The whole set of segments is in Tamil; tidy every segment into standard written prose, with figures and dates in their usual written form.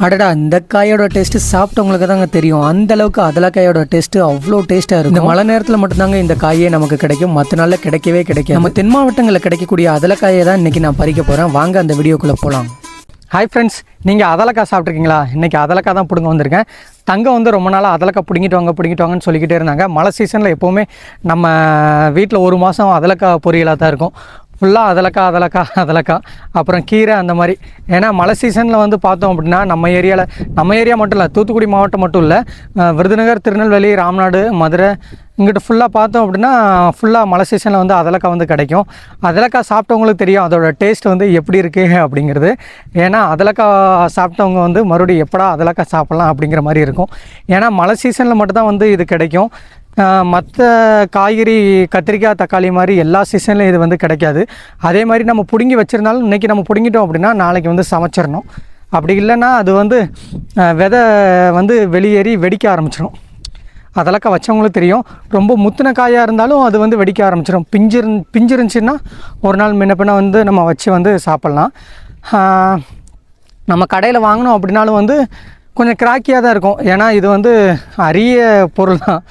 அடடா, இந்த காயோட டேஸ்ட் சாப்பிட்டவங்களுக்கு தாங்க தெரியும். அந்த அளவுக்கு அதலக்காயோட டேஸ்ட் அவ்வளோ டேஸ்ட்டாக இருக்கும். இந்த மழை நேரத்தில் மட்டும்தாங்க இந்த காயே நமக்கு கிடைக்கும், மற்ற நாளில் கிடைக்கவே கிடைக்கும். நம்ம தென் மாவட்டங்களில் கிடைக்கக்கூடிய அதலக்காயை தான் இன்றைக்கி நான் பறிக்க போகிறேன். வாங்க அந்த வீடியோக்குள்ளே போகலாம். ஹாய் ஃப்ரெண்ட்ஸ், நீங்கள் அதலக்காய் சாப்பிட்ருக்கீங்களா? இன்றைக்கி அதலக்காய் தான் பிடுங்க வந்திருக்கேன். தங்கம் வந்து ரொம்ப நாளாக அதலக்காய் பிடிங்கிட்டு வாங்கன்னு சொல்லிக்கிட்டே இருந்தாங்க. மழை சீசனில் எப்போவுமே நம்ம வீட்டில் ஒரு மாதம் அதலக்காய் பொரியலாக தான் இருக்கும். ஃபுல்லாக அதலக்காய், அப்புறம் கீரை அந்த மாதிரி. ஏன்னா மழை சீசனில் வந்து பார்த்தோம் அப்படின்னா நம்ம ஏரியா மட்டும் இல்லை, தூத்துக்குடி மாவட்டம் மட்டும் இல்லை, விருதுநகர், திருநெல்வேலி, ராம்நாடு, மதுரை, இங்கிட்ட ஃபுல்லாக பார்த்தோம் அப்படின்னா ஃபுல்லாக மழை சீசனில் வந்து அதலக்காய் வந்து கிடைக்கும். அதலக்காய் சாப்பிட்டவங்களுக்கு தெரியும் அதோட டேஸ்ட் வந்து எப்படி இருக்குது அப்படிங்கிறது. ஏன்னா அதலக்காய் சாப்பிட்டவங்க வந்து மறுபடியும் எப்படா அதலக்காய் சாப்பிட்லாம் அப்படிங்கிற மாதிரி இருக்கும். ஏன்னா மழை சீசனில் மட்டும்தான் வந்து இது கிடைக்கும். மற்ற காய்கறி, கத்திரிக்காய், தக்காளி மாதிரி எல்லா சீசன்லையும் இது வந்து கிடைக்காது. அதே மாதிரி நம்ம பிடுங்கி வச்சுருந்தாலும் இன்றைக்கி நம்ம பிடுங்கிட்டோம் அப்படின்னா நாளைக்கு வந்து சமைச்சிடணும். அப்படி இல்லைன்னா அது வந்து விதை வந்து வெளியேறி வெடிக்க ஆரம்பிச்சிடும். அதெல்லாம் வச்சவங்களுக்கு தெரியும். ரொம்ப முத்தின காயாக இருந்தாலும் அது வந்து வெடிக்க ஆரம்பிச்சிடும். பிஞ்சு இருந்துச்சுன்னா ஒரு நாள் முன்ன பின்ன வந்து நம்ம வச்சு வந்து சாப்பிட்லாம். நம்ம கடையில் வாங்கினோம் அப்படின்னாலும் வந்து கொஞ்சம் கிராக்கியாக தான் இருக்கும். ஏன்னா இது வந்து அரிய பொருள் தான்.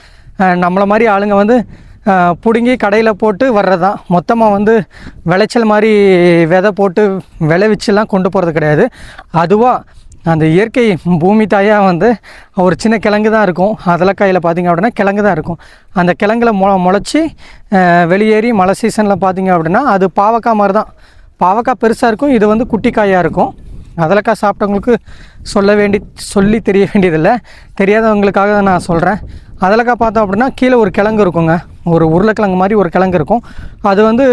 நம்மளை மாதிரி ஆளுங்க வந்து பிடுங்கி கடையில் போட்டு வர்றது தான். மொத்தமாக வந்து விளைச்சல் மாதிரி விதை போட்டு விளைவிச்செல்லாம் கொண்டு போகிறது கிடையாது. அதுவாக அந்த இயற்கை பூமி தாயாக வந்து ஒரு சின்ன கிழங்கு தான் இருக்கும். அதலக்காயில் பார்த்திங்க அப்படின்னா கிழங்கு தான் இருக்கும். அந்த கிழங்குல முளைச்சி வெளியேறி மழை சீசனில் பார்த்திங்க அப்படின்னா அது பாவக்காய் மாதிரி தான். பாவக்காய் பெருசாக இருக்கும், இது வந்து குட்டி காயாக இருக்கும். அதலக்காய் சாப்பிட்டவங்களுக்கு சொல்லி தெரிய வேண்டியதில்லை, தெரியாதவங்களுக்காக நான் சொல்கிறேன். அதலக்காய் பார்த்தோம் அப்படின்னா கீழே ஒரு கிழங்கு இருக்குங்க, ஒரு உருளைக்கிழங்கு மாதிரி ஒரு கிழங்கு இருக்கும். அது வந்து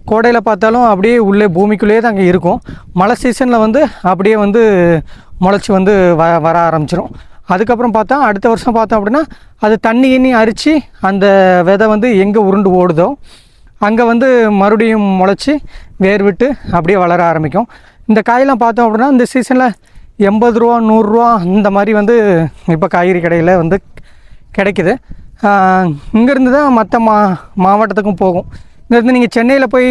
கோடையில் பார்த்தாலும் அப்படியே உள்ளே பூமிக்குள்ளேயே தான் அங்கே இருக்கும். மழை சீசனில் வந்து அப்படியே வந்து முளைச்சி வந்து வர ஆரம்பிச்சிடும். அதுக்கப்புறம் பார்த்தா அடுத்த வருஷம் பார்த்தோம் அப்படின்னா அது தண்ணி அரித்து அந்த விதை வந்து எங்கே உருண்டு ஓடுதோ அங்கே வந்து மறுபடியும் முளைச்சி வேர் விட்டு அப்படியே வளர ஆரம்பிக்கும். இந்த காயெல்லாம் பார்த்தோம் அப்படின்னா இந்த சீசனில் 80 ரூபா 100 ரூபா இந்த மாதிரி வந்து இப்போ காய்கறி கடையில் வந்து கிடைக்குது. இங்கேருந்து தான் மற்ற மாவட்டத்துக்கும் போகும். இங்கேருந்து நீங்கள் சென்னையில் போய்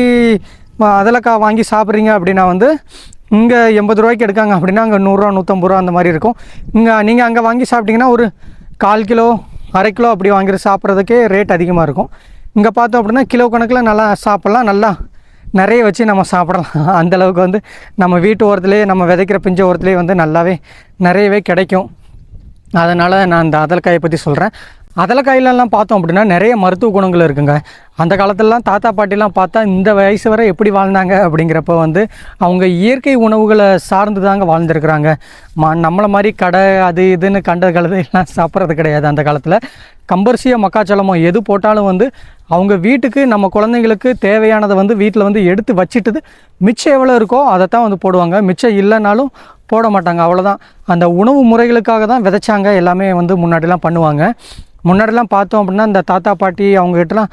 அதலக்காய் வாங்கி சாப்பிட்றீங்க அப்படின்னா வந்து இங்கே 80 ரூபாய்க்கு எடுக்காங்க அப்படின்னா அங்கே 100 ரூபா 150 ரூபா அந்த மாதிரி இருக்கும். நீங்கள் அங்கே வாங்கி சாப்பிட்டிங்கன்னா ஒரு 1/4 கிலோ 1/2 கிலோ அப்படி வாங்கி சாப்பிட்றதுக்கே ரேட் அதிகமாக இருக்கும். இங்கே பார்த்தோம் அப்படின்னா கிலோ கணக்கில் நல்லா சாப்பிட்லாம், நல்லா நிறைய வச்சு நம்ம சாப்பிடலாம். அந்தளவுக்கு வந்து நம்ம வீட்டு ஓரத்துலேயே, நம்ம விதைக்கிற பிஞ்ச ஓரத்துலேயே வந்து நல்லாவே நிறையவே கிடைக்கும். அதனால் நான் இந்த அதலக்காயை பற்றி சொல்கிறேன். அதலக்காயிலெல்லாம் பார்த்தோம் அப்படின்னா நிறைய மருத்துவ குணங்கள் இருக்குங்க. அந்த காலத்துலலாம் தாத்தா பாட்டிலாம் பார்த்தா இந்த வயசு வரை எப்படி வாழ்ந்தாங்க அப்படிங்கிறப்ப வந்து அவங்க இயற்கை உணவுகளை சார்ந்து தாங்க வாழ்ந்துருக்குறாங்க. நம்மளை மாதிரி கடை அது இதுன்னு கண்டதெல்லாம் சாப்பிட்றது கிடையாது. அந்த காலத்தில் கம்பரிசியோ மக்காச்சோளமோ எது போட்டாலும் வந்து அவங்க வீட்டுக்கு நம்ம குழந்தைங்களுக்கு தேவையானதை வந்து வீட்டில் வந்து எடுத்து வச்சுட்டு மிச்சம் எவ்வளோ இருக்கோ அதை தான் வந்து போடுவாங்க. மிச்சம் இல்லைனாலும் போட மாட்டாங்க, அவ்வளோதான். அந்த உணவு முறைகளுக்காக தான் விதைச்சாங்க எல்லாமே வந்து முன்னாடிலாம் பண்ணுவாங்க. முன்னாடிலாம் பார்த்தோம் அப்படின்னா இந்த தாத்தா பாட்டி அவங்ககிட்டலாம்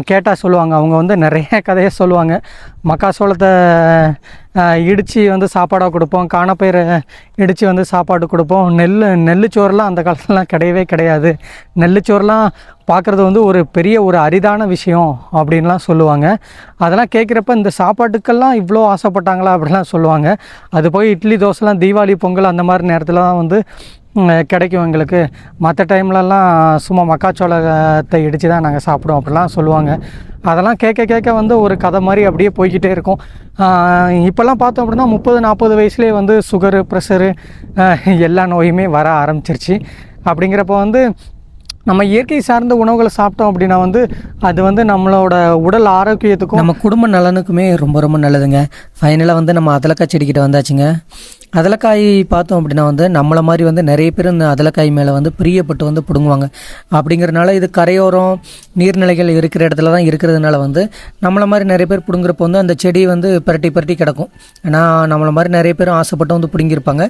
கேட்டால் சொல்லுவாங்க. அவங்க வந்து நிறைய கதையை சொல்லுவாங்க. மக்காசோளத்தை இடித்து வந்து சாப்பாடாக கொடுப்போம், காணப்பயிரை இடித்து வந்து சாப்பாடு கொடுப்போம். நெல்லுச்சோறுலாம் அந்த காலத்துலலாம் கிடையவே கிடையாது. நெல்லுச்சோறுலாம் பார்க்குறது வந்து ஒரு பெரிய ஒரு அரிதான விஷயம் அப்படின்லாம் சொல்லுவாங்க. அதெல்லாம் கேட்குறப்ப இந்த சாப்பாட்டுக்கெல்லாம் இவ்வளோ ஆசைப்பட்டாங்களா அப்படிலாம் சொல்லுவாங்க. அது போய் இட்லி தோசைலாம் தீபாவளி பொங்கல் அந்த மாதிரி நேரத்தில் தான் வந்து கிடைக்கும் எங்களுக்கு. மற்ற டைம்லலாம் சும்மா மக்காச்சோளத்தை இடித்து தான் நாங்கள் சாப்பிடுவோம் அப்படிலாம் சொல்லுவாங்க. அதெல்லாம் கேட்க வந்து ஒரு கதை மாதிரி அப்படியே போய்கிட்டே இருக்கும். இப்போல்லாம் பார்த்தோம் அப்படின்னா 30-40 வயசுலேயே வந்து சுகரு, ப்ரெஷரு எல்லா நோயுமே வர ஆரம்பிச்சிருச்சு. அப்படிங்கிறப்ப வந்து நம்ம இயற்கை சார்ந்த உணவுகளை சாப்பிட்டோம் அப்படின்னா வந்து அது வந்து நம்மளோட உடல் ஆரோக்கியத்துக்கும் நம்ம குடும்ப நலனுக்குமே ரொம்ப ரொம்ப நல்லதுங்க. ஃபைனலாக வந்து நம்ம அதலக்காய் செடிக்கிட்ட வந்தாச்சுங்க. அதலக்காய் பார்த்தோம் அப்படின்னா வந்து நம்மளை மாதிரி வந்து நிறைய பேர் இந்த அதலக்காய் மேலே வந்து பிரியப்பட்டு வந்து பிடுங்குவாங்க. அப்படிங்கிறதுனால இது கரையோரம் நீர்நிலைகள் இருக்கிற இடத்துல தான் இருக்கிறதுனால வந்து நம்மளை மாதிரி நிறைய பேர் பிடுங்குறப்போ வந்து அந்த செடி வந்து பரட்டி கிடக்கும். ஏன்னா நம்மளை மாதிரி நிறைய பேரும் ஆசைப்பட்டு வந்து பிடுங்கியிருப்பாங்க.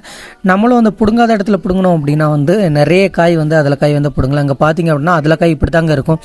நம்மளும் வந்து பிடுங்காத இடத்துல பிடுங்கணும் அப்படின்னா வந்து நிறைய காய் வந்து அதலக்காய் வந்து பிடுங்கலாம். அங்கே பார்த்தீங்க அப்படின்னா அதலக்காய் இப்படி தாங்க இருக்கும்.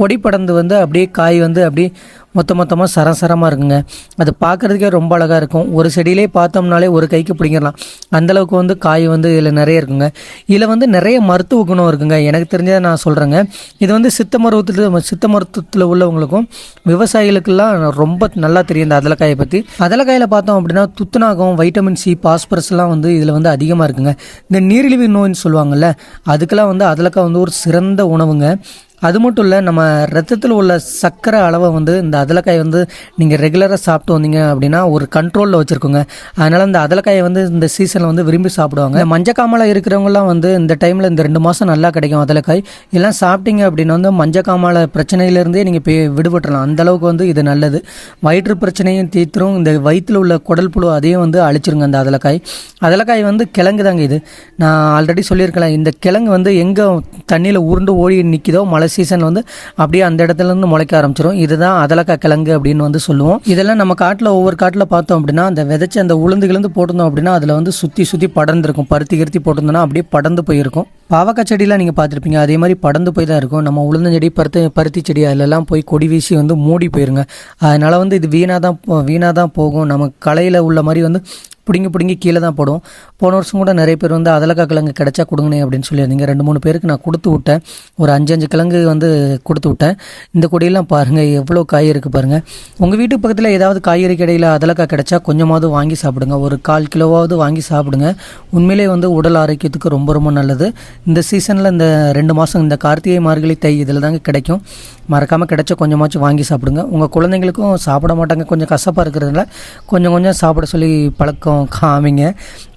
கொடி படர்ந்து வந்து அப்படியே காய் வந்து அப்படியே மொத்தமாக சரசரமாக இருக்குங்க. அது பார்க்குறதுக்கே ரொம்ப அழகாக இருக்கும். ஒரு செடியிலே பார்த்தோம்னாலே ஒரு கைக்கு பிடிங்கிடலாம், அந்தளவுக்கு வந்து காய் வந்து இதில் நிறைய இருக்குங்க. இதில் வந்து நிறைய மருத்துவ குணம் இருக்குங்க. எனக்கு தெரிஞ்சதை நான் சொல்கிறேங்க. இது வந்து சித்த மருத்துவத்தில் உள்ளவங்களுக்கும் விவசாயிகளுக்கெல்லாம் ரொம்ப நல்லா தெரியும் இந்த அதலக்காயை பற்றி. அதலக்காயில் பார்த்தோம் அப்படின்னா துத்தநாகம், வைட்டமின் சி, பாஸ்பரஸ்லாம் வந்து இதில் வந்து அதிகமாக இருக்குங்க. இந்த நீரிழிவு நோய்னு சொல்லுவாங்கள்ல, அதுக்கெல்லாம் வந்து அதலக்காய் வந்து ஒரு சிறந்த உணவுங்க. அது மட்டும் இல்லை, நம்ம ரத்தத்தில் உள்ள சர்க்கரை அளவை வந்து இந்த அதலக்காய் வந்து நீங்கள் ரெகுலராக சாப்பிட்டு வந்தீங்க அப்படின்னா ஒரு கண்ட்ரோலில் வச்சுருக்கோங்க. அதனால் இந்த அதலக்காயை வந்து இந்த சீசனில் வந்து விரும்பி சாப்பிடுவாங்க. மஞ்சக்காமலை இருக்கிறவங்களாம் வந்து இந்த டைமில் இந்த 2 மாதம் நல்லா கிடைக்கும் அதலக்காய். இதெல்லாம் சாப்பிட்டீங்க அப்படின்னா வந்து மஞ்சக்காமலை பிரச்சனையிலேருந்தே நீங்கள் போய் விடுபட்டுறலாம். அந்தளவுக்கு வந்து இது நல்லது. வயிற்று பிரச்சனையும் தீர்த்துரும். இந்த வயிற்றில் உள்ள குடல் புழு அதையும் வந்து அழிச்சிருங்க இந்த அதலக்காய். அதலக்காய் வந்து கிழங்கு தாங்க. இது நான் ஆல்ரெடி சொல்லியிருக்கலாம். இந்த கிழங்கு வந்து எங்கே தண்ணியில் உருண்டு ஓடி நிற்கிதோ மழை சீசன் வந்து அப்படியே அந்த இடத்துல இருந்து முளைக்க ஆரம்பிச்சிடும். இதுதான் அதலக்காய் கிழங்கு அப்படின்னு வந்து சொல்லுவோம். இதெல்லாம் நம்ம காட்டில் ஒவ்வொரு காட்டில் பார்த்தோம் அப்படின்னா அந்த விதைச்சி அந்த உளுந்துகிழந்து போட்டிருந்தோம் அப்படின்னா அதில் வந்து சுற்றி படர்ந்துருக்கும். பருத்தி போட்டிருந்தோன்னா அப்படியே படர்ந்து போயிருக்கும். பாவக்காய் செடியெலாம் நீங்கள் பார்த்துருப்பீங்க, அதே மாதிரி படர்ந்து போய் தான் இருக்கும். நம்ம உளுந்தஞ்செடி, பருத்தி செடி அதிலெல்லாம் போய் கொடி வீசி வந்து மூடி போயிருங்க. அதனால் வந்து இது வீணாக தான் போகும். நம்ம களையில் உள்ள மாதிரி வந்து பிடுங்கி கீழே தான் போடும். போன வருஷம் கூட நிறைய பேர் வந்து அதலக்காய் கிழங்கு கிடைச்சா கொடுங்கண்ணே அப்படின்னு சொல்லியிருந்தீங்க. 2-3 பேருக்கு நான் கொடுத்து விட்டேன். ஒரு 5 கிழங்கு வந்து கொடுத்து விட்டேன். இந்த கொடியெல்லாம் பாருங்கள் எவ்வளோ காய் இருக்குது பாருங்கள். உங்கள் வீட்டு பக்கத்தில் ஏதாவது காய்கறி கடையில் அதலக்காய் கிடைச்சா கொஞ்சமாவது வாங்கி சாப்பிடுங்க. ஒரு 1/4 கிலோவாவது வாங்கி சாப்பிடுங்க. உண்மையிலே வந்து உடல் ஆரோக்கியத்துக்கு ரொம்ப ரொம்ப நல்லது. இந்த சீசனில் இந்த 2 மாதம் இந்த கார்த்திகை, மார்கழி, தை இதில் தாங்க கிடைக்கும். மறக்காமல் கிடைச்சா கொஞ்சமாச்சும் வாங்கி சாப்பிடுங்க. உங்கள் குழந்தைங்களுக்கும் சாப்பிட மாட்டாங்க, கொஞ்சம் கசப்பாக இருக்கிறதுனால கொஞ்சம் சாப்பிட சொல்லி பழக்கம் காமிங்க.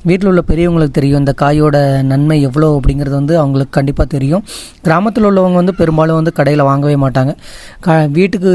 வீட்டில் உள்ள பெரியவங்களுக்கு தெரியும் இந்த காயோட நன்மை எவ்வளோ அப்படிங்கிறது வந்து அவங்களுக்கு கண்டிப்பாக தெரியும். கிராமத்தில் உள்ளவங்க வந்து பெரும்பாலும் வந்து கடையில் வாங்கவே மாட்டாங்க. வீட்டுக்கு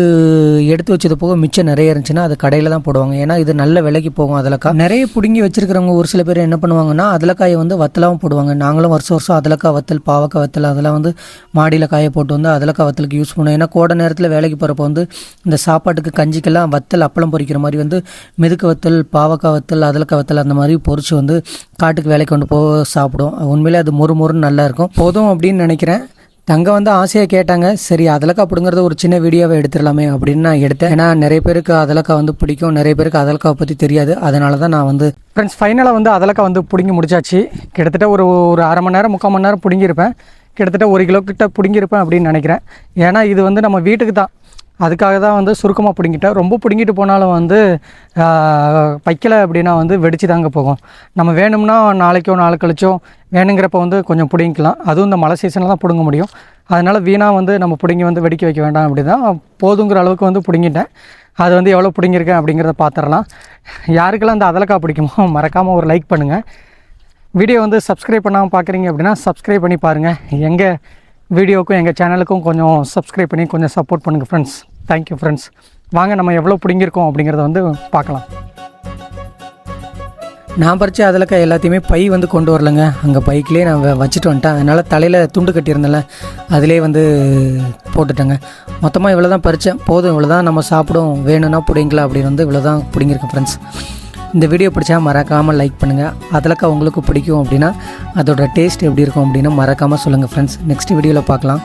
எடுத்து வச்சது போக மிச்சம் நிறைய இருந்துச்சுன்னா அது கடையில் தான் போடுவாங்க. ஏன்னா இது நல்ல விலைக்கு போகும். அதலக்காய் நிறைய பிடுங்கி வச்சிருக்கிறவங்க ஒரு சில பேர் என்ன பண்ணுவாங்கன்னா அதலக்காயை வந்து வத்தலாகவும் போடுவாங்க. நாங்களும் வருஷம் அதலக்காய் வத்தல், பாவக்காய் வத்தல் அதெல்லாம் வந்து மாடியில் காய போட்டு வந்து அதலக்காய் வத்தலுக்கு யூஸ் பண்ணுவோம். ஏன்னா கோடை நேரத்தில் வேலைக்கு போகிறப்போ வந்து இந்த சாப்பாட்டுக்கு கஞ்சிக்கெல்லாம் வத்தல், அப்பளம் பொரிக்கிற மாதிரி வந்து மெதுக்கு வத்தல், பாவக்காய் வத்தல், அதலக்காய் வத்தல் அந்த மாதிரி பொரிச்சு வந்து காட்டுக்கு வேலைக்கு கொண்டு போக சாப்பிடும். உண்மையிலே அது மொறுன்னு நல்லா இருக்கும். போதும் அப்படின்னு நினைக்கிறேன். தங்க வந்து ஆசையாக கேட்டாங்க, சரி அதலக்காய் பிடுங்கிறத ஒரு சின்ன வீடியோவை எடுத்துடலாமே அப்படின்னு நான் எடுத்தேன். ஏன்னா நிறைய பேருக்கு அதலக்காய் வந்து பிடிக்கும், நிறைய பேருக்கு அதலக்காய் பற்றி தெரியாது. அதனால தான் நான் வந்து ஃப்ரெண்ட்ஸ் ஃபைனலாக வந்து அதலக்காய் வந்து பிடுங்கி முடிச்சாச்சு. கிட்டத்தட்ட ஒரு 1/2 மணி நேரம் 3/4 மணி நேரம் பிடுங்கியிருப்பேன். கிட்டத்தட்ட 1 கிலோ கிட்ட பிடுங்கியிருப்பேன் அப்படின்னு நினைக்கிறேன். ஏன்னா இது வந்து நம்ம வீட்டுக்கு தான், அதுக்காக தான் வந்து சுருக்கமாக பிடுங்கிட்டேன். ரொம்ப பிடுங்கிட்டு போனாலும் வந்து வைக்கலை அப்படின்னா வந்து வெடிச்சு தாங்க போகும். நம்ம வேணும்னா நாளைக்கோ நாளை கழிச்சோ வேணுங்கிறப்ப வந்து கொஞ்சம் பிடுங்கிக்கலாம். அதுவும் இந்த மழை சீசனில் தான் பிடுங்க முடியும். அதனால் வீணாக வந்து நம்ம பிடுங்கி வந்து வெடிக்க வைக்க வேண்டாம். அப்படி தான் போதுங்கிற அளவுக்கு வந்து பிடுங்கிட்டேன். அது வந்து எவ்வளோ பிடுங்கியிருக்கேன் அப்படிங்கிறத பார்த்துடலாம். யாருக்கெல்லாம் அந்த அதலக்காய் பிடிக்குமோ மறக்காமல் ஒரு லைக் பண்ணுங்கள். வீடியோ வந்து சப்ஸ்கிரைப் பண்ணாமல் பார்க்குறீங்க அப்படின்னா சப்ஸ்கிரைப் பண்ணி பாருங்கள். எங்கள் வீடியோக்கும் எங்கள் சேனலுக்கும் கொஞ்சம் சப்ஸ்கிரைப் பண்ணி கொஞ்சம் சப்போர்ட் பண்ணுங்கள் ஃப்ரெண்ட்ஸ். Thank you friends. வாங்க நம்ம எவ்வளோ பிடிங்கிருக்கோம் அப்படிங்கிறத வந்து பார்க்கலாம். நான் பறித்து அதலக்காய் எல்லாத்தையுமே பை வந்து கொண்டு வரலைங்க. அங்கே பைக்கிலே நான் வச்சுட்டு வந்துட்டேன். அதனால் தலையில் துண்டு கட்டியிருந்தேன்ல அதிலே வந்து போட்டுட்டேங்க. மொத்தமாக இவ்வளோ தான் பறித்தேன். போதும், இவ்வளோ தான் நம்ம சாப்பிடும், வேணும்னா பிடிங்கலாம் அப்படின்னு வந்து இவ்வளோ தான் பிடிங்கிருக்கேன் ஃப்ரெண்ட்ஸ். இந்த வீடியோ பிடிச்சா மறக்காமல் லைக் பண்ணுங்கள். அதலக்காய் உங்களுக்கு பிடிக்கும் அப்படின்னா அதோட டேஸ்ட் எப்படி இருக்கும் அப்படின்னு மறக்காமல் சொல்லுங்கள் ஃப்ரெண்ட்ஸ். நெக்ஸ்ட் வீடியோவில் பார்க்கலாம்.